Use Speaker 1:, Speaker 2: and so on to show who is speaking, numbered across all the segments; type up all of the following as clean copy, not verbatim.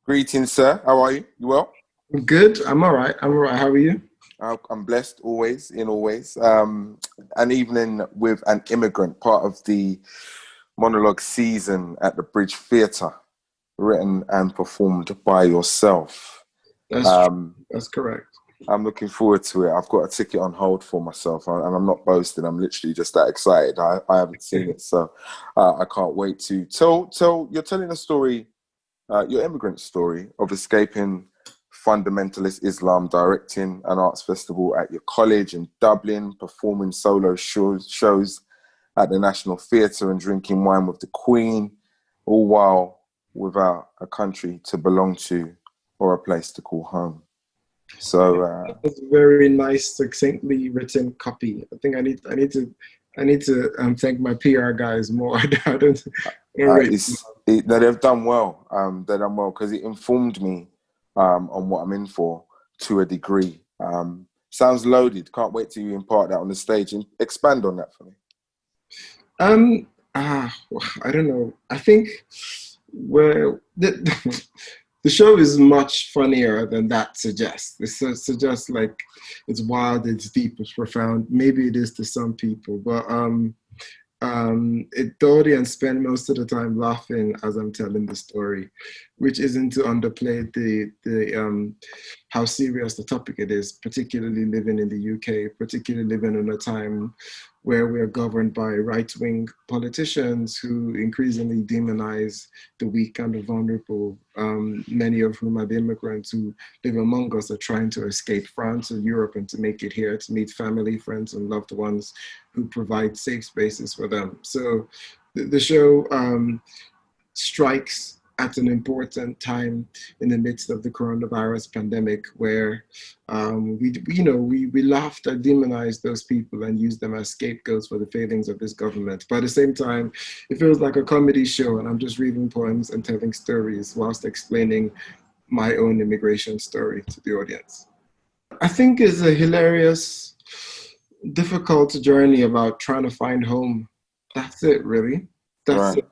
Speaker 1: Greetings, sir. How are you? You well?
Speaker 2: I'm good. I'm all right. I'm all right. How are you?
Speaker 1: I'm blessed always, in always. An evening with an immigrant, part of the monologue season at the Bridge Theatre, written and performed by yourself.
Speaker 2: That's true.
Speaker 1: Um,
Speaker 2: That's correct.
Speaker 1: I'm looking forward to it. I've got a ticket on hold for myself, and I'm not boasting. I'm literally just that excited. I haven't seen it, so I can't wait to tell. You're telling a story, your immigrant story of escaping fundamentalist Islam, directing an arts festival at your college in Dublin, performing solo shows at the National Theatre, and drinking wine with the Queen, all while without a country to belong to or a place to call home. So,
Speaker 2: That's a very nice, succinctly written copy. I think I need to thank my PR guys more. I don't rate them.
Speaker 1: no, they've done well. They've done well because it informed me on what I'm in for to a degree. Sounds loaded. Can't wait till you impart that on the stage and expand on that for me.
Speaker 2: Um, I don't know. I think where the show is much funnier than that suggests. Suggests like it's wild, it's deep, it's profound. Maybe it is to some people, but the audience spend most of the time laughing as I'm telling the story, which isn't to underplay the how serious the topic it is, particularly living in the UK, particularly living in a time where we are governed by right-wing politicians who increasingly demonize the weak and the vulnerable, many of whom are the immigrants who live among us are trying to escape France or Europe and to make it here to meet family, friends, and loved ones who provide safe spaces for them. So the show strikes at an important time in the midst of the coronavirus pandemic, where we laughed and demonized those people and used them as scapegoats for the failings of this government. But at the same time, it feels like a comedy show, and I'm just reading poems and telling stories whilst explaining my own immigration story to the audience. I think it's a hilarious, difficult journey about trying to find home. That's it, really. That's
Speaker 1: Right.
Speaker 2: it.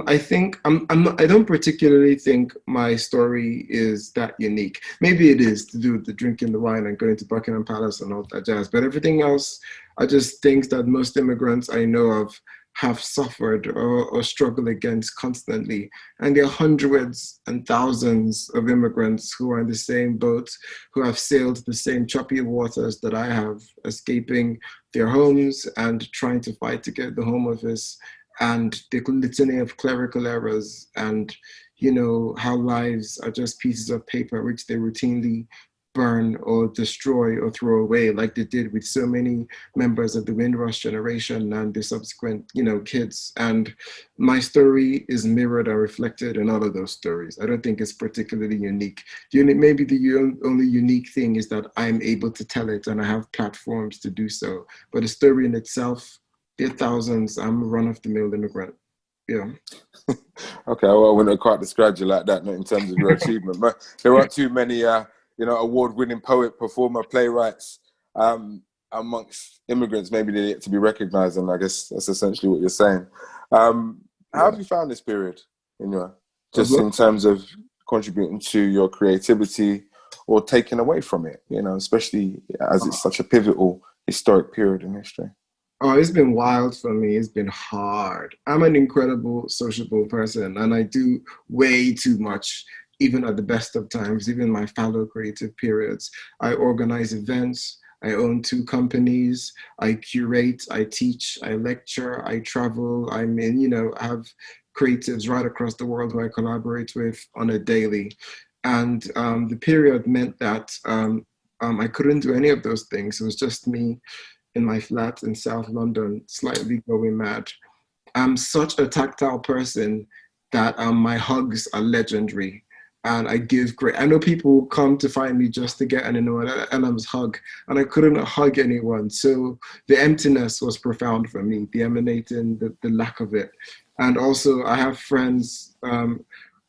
Speaker 2: I think I'm not, I don't particularly think my story is that unique. Maybe it is to do with the drinking the wine and going to Buckingham Palace and all that jazz. But everything else are just things that most immigrants I know of have suffered or struggle against constantly. And there are hundreds and thousands of immigrants who are in the same boat, who have sailed the same choppy waters that I have, escaping their homes and trying to fight to get the Home Office, and the litany of clerical errors, and how lives are just pieces of paper which they routinely burn or destroy or throw away, like they did with so many members of the Windrush generation and the subsequent kids. And my story is mirrored or reflected in all of those stories. I don't think it's particularly unique. Maybe the only unique thing is that I'm able to tell it and I have platforms to do so, but the story in itself, there are thousands. I'm a run-of-the-mill immigrant. Yeah.
Speaker 1: Okay, well, I wouldn't quite describe you like that, not in terms of your achievement, but there aren't too many, award-winning poet, performer, playwrights amongst immigrants. Maybe they get to be recognised, and I guess that's essentially what you're saying. How
Speaker 2: Yeah.
Speaker 1: have you found this period
Speaker 2: Of
Speaker 1: just in terms of contributing to your creativity or taking away from it? Especially as it's such a pivotal historic period in history.
Speaker 2: Oh, it's been wild for me. It's been hard. I'm an incredible sociable person and I do way too much, even at the best of times, even my fallow creative periods. I organize events. I own two companies. I curate, I teach, I lecture, I travel. I have creatives right across the world who I collaborate with on a daily. And the period meant that I couldn't do any of those things. It was just me in my flat in South London, slightly going mad. I'm such a tactile person that my hugs are legendary. And I give great. I know people come to find me just to get an Inua Ellams hug, and I couldn't hug anyone. So the emptiness was profound for me, the emanating, the lack of it. And also, I have friends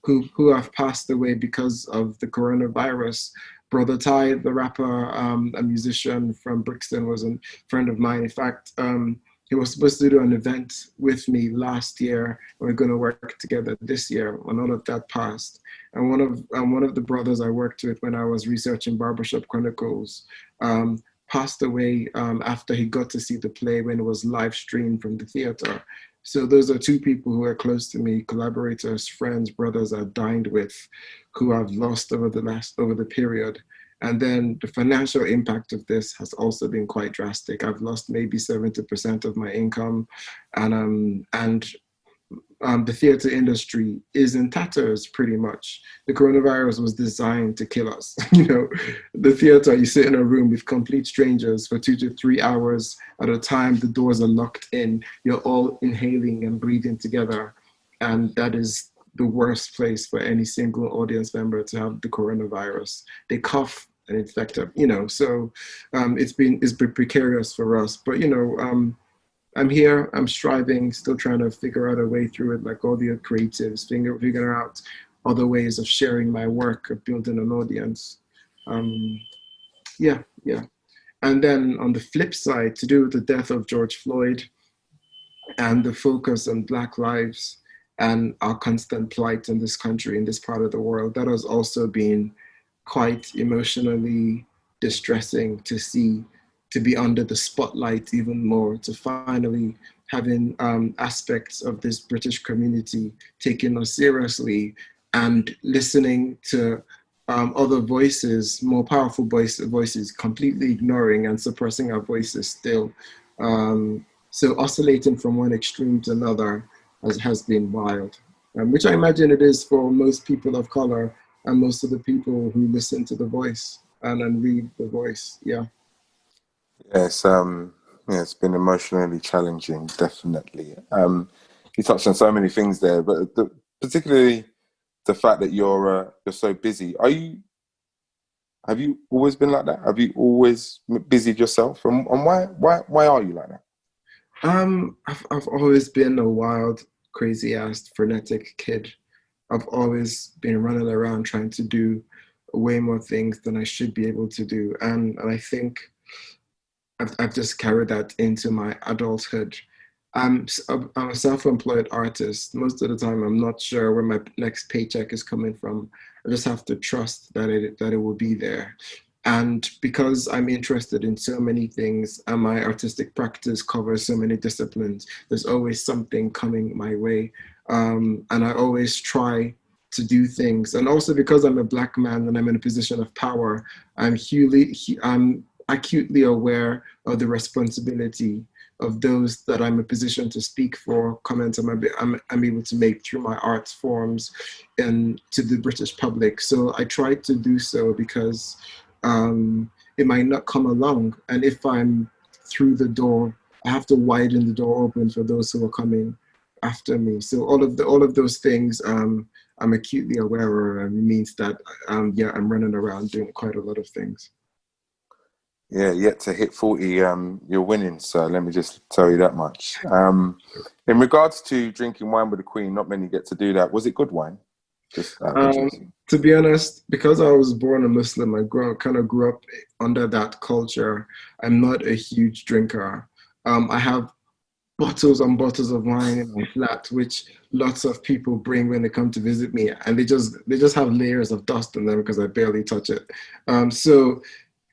Speaker 2: who have passed away because of the coronavirus. Brother Ty, the rapper, a musician from Brixton, was a friend of mine. In fact, he was supposed to do an event with me last year. We're going to work together this year, and all of that passed. And one of the brothers I worked with when I was researching Barbershop Chronicles passed away after he got to see the play when it was live streamed from the theater. So those are two people who are close to me, collaborators, friends, brothers I dined with, who I've lost over the period. And then the financial impact of this has also been quite drastic. I've lost maybe 70% of my income, and the theater industry is in tatters pretty much. The coronavirus was designed to kill us. You know, the theater, you sit in a room with complete strangers for 2 to 3 hours at a time. The doors are locked in. You're all inhaling and breathing together. And that is the worst place for any single audience member to have the coronavirus. They cough and infect them, you know, so it's been precarious for us. But, you know, I'm here, I'm striving, still trying to figure out a way through it, like all the creatives, figuring out other ways of sharing my work, of building an audience. Yeah. And then on the flip side, to do with the death of George Floyd and the focus on Black lives and our constant plight in this country, in this part of the world, that has also been quite emotionally distressing to see, to be under the spotlight even more, to finally having aspects of this British community taking us seriously and listening to other voices, more powerful voices, completely ignoring and suppressing our voices still. So oscillating from one extreme to another has been wild, which I imagine it is for most people of color and most of the people who listen to The Voice and read The Voice. Yeah.
Speaker 1: Yes, yeah, it's been emotionally challenging, definitely. You touched on so many things there, but particularly the fact that you're so busy. Have you always been like that? Have you always busied yourself? And why are you like that?
Speaker 2: I've always been a wild, crazy ass, frenetic kid. I've always been running around trying to do way more things than I should be able to do, and I think I've just carried that into my adulthood. I'm a self-employed artist. Most of the time, I'm not sure where my next paycheck is coming from. I just have to trust that it will be there. And because I'm interested in so many things and my artistic practice covers so many disciplines, there's always something coming my way. And I always try to do things. And also because I'm a Black man and I'm in a position of power, I'm acutely aware of the responsibility of those that I'm in a position to speak for, comments I'm able to make through my art forms and to the British public. So I try to do so because it might not come along. And if I'm through the door, I have to widen the door open for those who are coming after me. So all of those things I'm acutely aware of, and it means that I'm running around doing quite a lot of things.
Speaker 1: Yeah, yet to hit 40, you're winning. So let me just tell you that much. In regards to drinking wine with the Queen, not many get to do that. Was it good wine? Just out of interest.
Speaker 2: To be honest, because I was born a Muslim, I kind of grew up under that culture. I'm not a huge drinker. I have bottles and bottles of wine in my flat, which lots of people bring when they come to visit me, and they just have layers of dust in them because I barely touch it. So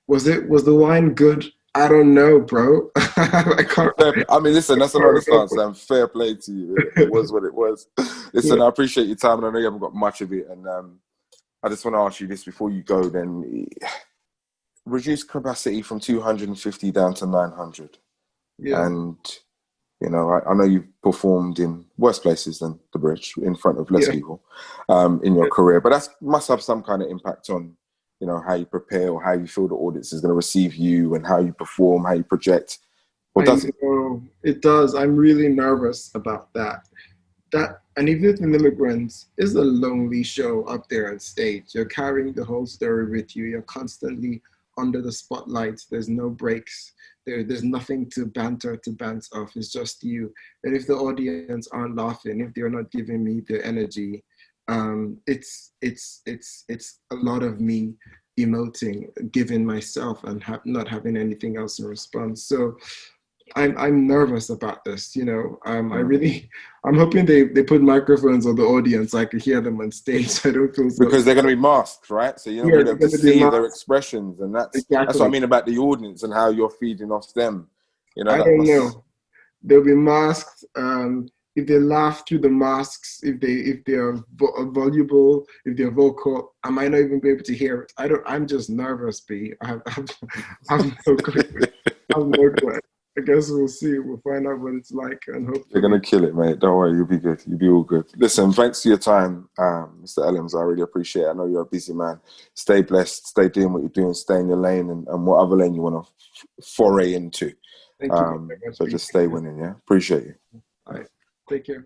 Speaker 2: was the wine good? I don't know, bro. I can't.
Speaker 1: I mean, listen, that's an honest answer, and fair play to you. It was what it was. Listen,
Speaker 2: Yeah.
Speaker 1: I appreciate your time, and I know you haven't got much of it. And I just want to ask you this before you go. Then reduce capacity from 250 down to 900,
Speaker 2: Yeah.
Speaker 1: and you know, I know you've performed in worse places than the Bridge in front of less
Speaker 2: Yeah.
Speaker 1: people in your career, but that must have some kind of impact on, you know, how you prepare or how you feel the audience is going to receive you and how you perform, how you project, or
Speaker 2: I
Speaker 1: does it?
Speaker 2: know it does. I'm really nervous about that. And even with immigrants is a lonely show up there on stage. You're carrying the whole story with you. You're constantly under the spotlight. There's no breaks. There's nothing to bounce off. It's just you. And if the audience aren't laughing, if they're not giving me the energy, it's a lot of me emoting, giving myself and not having anything else in response. So I'm nervous about this, you know. I'm hoping they put microphones on the audience so I could hear them on stage. So I don't feel so.
Speaker 1: Because they're going to be masked, right? So you're not
Speaker 2: Yeah,
Speaker 1: going to be
Speaker 2: they're
Speaker 1: able to
Speaker 2: going to be
Speaker 1: see their
Speaker 2: masked.
Speaker 1: expressions, and that's what I
Speaker 2: Exactly.
Speaker 1: mean about the audience and how you're feeding off them. You know,
Speaker 2: I
Speaker 1: that
Speaker 2: don't
Speaker 1: must.
Speaker 2: know. They'll be masked. If they laugh through the masks, if they are voluble, if they're vocal, I might not even be able to hear it. I don't. I'm just nervous, B. I have no clue. I have no clue. I guess we'll see. We'll find out what it's like, and
Speaker 1: You're
Speaker 2: hopefully,
Speaker 1: gonna kill it, mate. Don't worry, you'll be good. You'll be all good. Listen, thanks for your time, Mr. Ellams. I really appreciate it. I know you're a busy man. Stay blessed. Stay doing what you're doing. Stay in your lane and whatever lane you want to foray into.
Speaker 2: thank you very much,
Speaker 1: So
Speaker 2: B.
Speaker 1: just stay winning. Yeah, appreciate you.
Speaker 2: All right, take care.